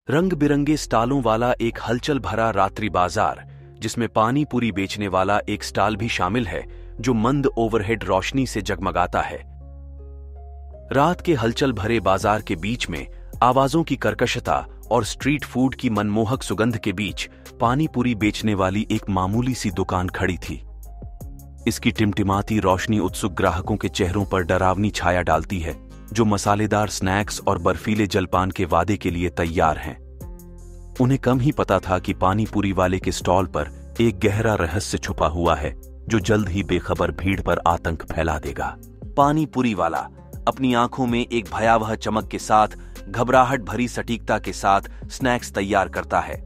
रंग बिरंगे स्टालों वाला एक हलचल भरा रात्रि बाजार, जिसमें पानी पूरी बेचने वाला एक स्टाल भी शामिल है जो मंद ओवरहेड रोशनी से जगमगाता है। रात के हलचल भरे बाजार के बीच में आवाजों की कर्कशता और स्ट्रीट फूड की मनमोहक सुगंध के बीच पानी पूरी बेचने वाली एक मामूली सी दुकान खड़ी थी। इसकी टिमटिमाती रोशनी उत्सुक ग्राहकों के चेहरों पर डरावनी छाया डालती है, जो मसालेदार स्नैक्स और बर्फीले जलपान के वादे के लिए तैयार हैं। उन्हें कम ही पता था कि पानी पूरी वाले के स्टॉल पर एक गहरा रहस्य छुपा हुआ है जो जल्द ही बेखबर भीड़ पर आतंक फैला देगा। पानी पूरी वाला अपनी आंखों में एक भयावह चमक के साथ घबराहट भरी सटीकता के साथ स्नैक्स तैयार करता है।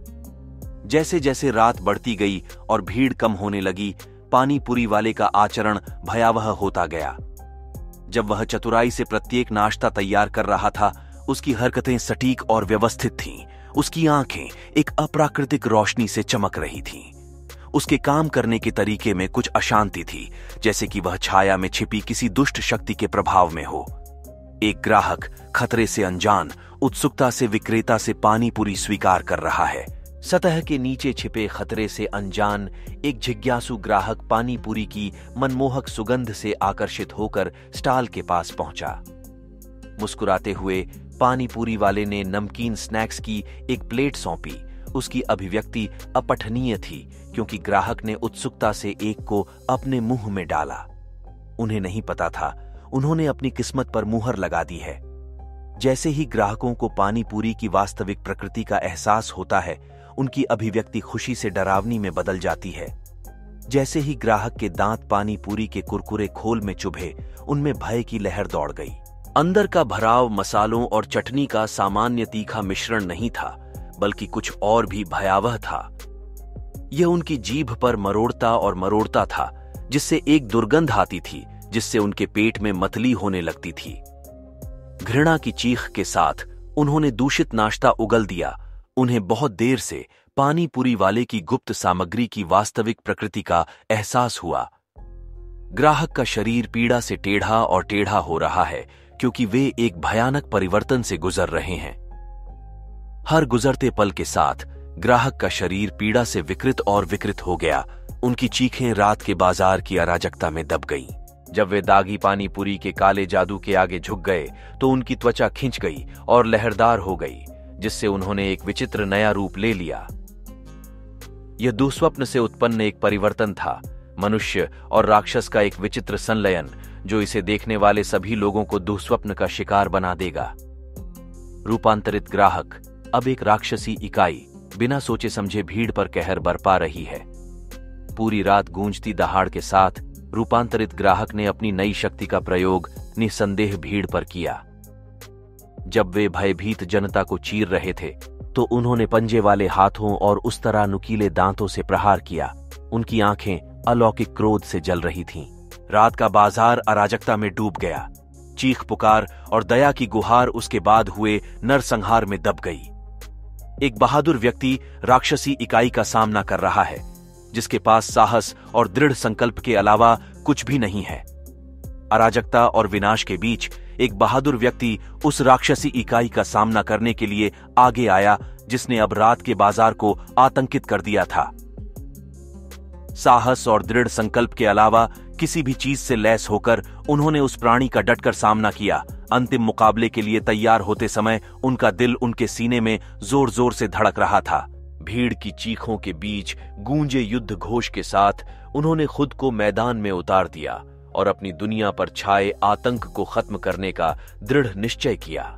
जैसे जैसे रात बढ़ती गई और भीड़ कम होने लगी, पानी पूरी वाले का आचरण भयावह होता गया। जब वह चतुराई से प्रत्येक नाश्ता तैयार कर रहा था, उसकी हरकतें सटीक और व्यवस्थित थीं। उसकी आंखें एक अप्राकृतिक रोशनी से चमक रही थीं। उसके काम करने के तरीके में कुछ अशांति थी, जैसे कि वह छाया में छिपी किसी दुष्ट शक्ति के प्रभाव में हो। एक ग्राहक खतरे से अनजान उत्सुकता से विक्रेता से पानी पूरी स्वीकार कर रहा है। सतह के नीचे छिपे खतरे से अनजान एक जिज्ञासु ग्राहक पानी पूरी की मनमोहक सुगंध से आकर्षित होकर स्टॉल के पास पहुंचा। मुस्कुराते हुए पानी पूरी वाले ने नमकीन स्नैक्स की एक प्लेट सौंपी। उसकी अभिव्यक्ति अपठनीय थी, क्योंकि ग्राहक ने उत्सुकता से एक को अपने मुंह में डाला। उन्हें नहीं पता था, उन्होंने अपनी किस्मत पर मुहर लगा दी है। जैसे ही ग्राहकों को पानी पूरी की वास्तविक प्रकृति का एहसास होता है, उनकी अभिव्यक्ति खुशी से डरावनी में बदल जाती है। जैसे ही ग्राहक के दांत पानी पूरी के कुरकुरे खोल में चुभे, उनमें भय की लहर दौड़ गई। अंदर का भराव मसालों और चटनी का सामान्य तीखा मिश्रण नहीं था, बल्कि कुछ और भी भयावह था। यह उनकी जीभ पर मरोड़ता था, जिससे एक दुर्गंध आती थी, जिससे उनके पेट में मतली होने लगती थी। घृणा की चीख के साथ उन्होंने दूषित नाश्ता उगल दिया। उन्हें बहुत देर से पानी पूरी वाले की गुप्त सामग्री की वास्तविक प्रकृति का एहसास हुआ। ग्राहक का शरीर पीड़ा से टेढ़ा और टेढ़ा हो रहा है, क्योंकि वे एक भयानक परिवर्तन से गुजर रहे हैं। हर गुजरते पल के साथ ग्राहक का शरीर पीड़ा से विकृत और विकृत हो गया। उनकी चीखें रात के बाजार की अराजकता में दब गईं। जब वे दागी पानी पूरी के काले जादू के आगे झुक गए, तो उनकी त्वचा खिंच गई और लहरदार हो गई, जिससे उन्होंने एक विचित्र नया रूप ले लिया। यह दुःस्वप्न से उत्पन्न एक परिवर्तन था, मनुष्य और राक्षस का एक विचित्र संलयन, जो इसे देखने वाले सभी लोगों को दुःस्वप्न का शिकार बना देगा। रूपांतरित ग्राहक अब एक राक्षसी इकाई बिना सोचे समझे भीड़ पर कहर बरपा रही है। पूरी रात गूंजती दहाड़ के साथ रूपांतरित ग्राहक ने अपनी नई शक्ति का प्रयोग निसंदेह भीड़ पर किया। जब वे भयभीत जनता को चीर रहे थे, तो उन्होंने पंजे वाले हाथों और उस तरह नुकीले दांतों से प्रहार किया। उनकी आंखें अलौकिक क्रोध से जल रही थीं। रात का बाजार अराजकता में डूब गया। चीख पुकार और दया की गुहार उसके बाद हुए नरसंहार में दब गई। एक बहादुर व्यक्ति राक्षसी इकाई का सामना कर रहा है, जिसके पास साहस और दृढ़ संकल्प के अलावा कुछ भी नहीं है। अराजकता और विनाश के बीच एक बहादुर व्यक्ति उस राक्षसी इकाई का सामना करने के लिए आगे आया, जिसने अब रात के बाजार को आतंकित कर दिया था। साहस और दृढ़ संकल्प के अलावा किसी भी चीज से लैस होकर उन्होंने उस प्राणी का डटकर सामना किया। अंतिम मुकाबले के लिए तैयार होते समय उनका दिल उनके सीने में जोर जोर से धड़क रहा था। भीड़ की चीखों के बीच गूंजे युद्ध घोष के साथ उन्होंने खुद को मैदान में उतार दिया और अपनी दुनिया पर छाए आतंक को खत्म करने का दृढ़ निश्चय किया।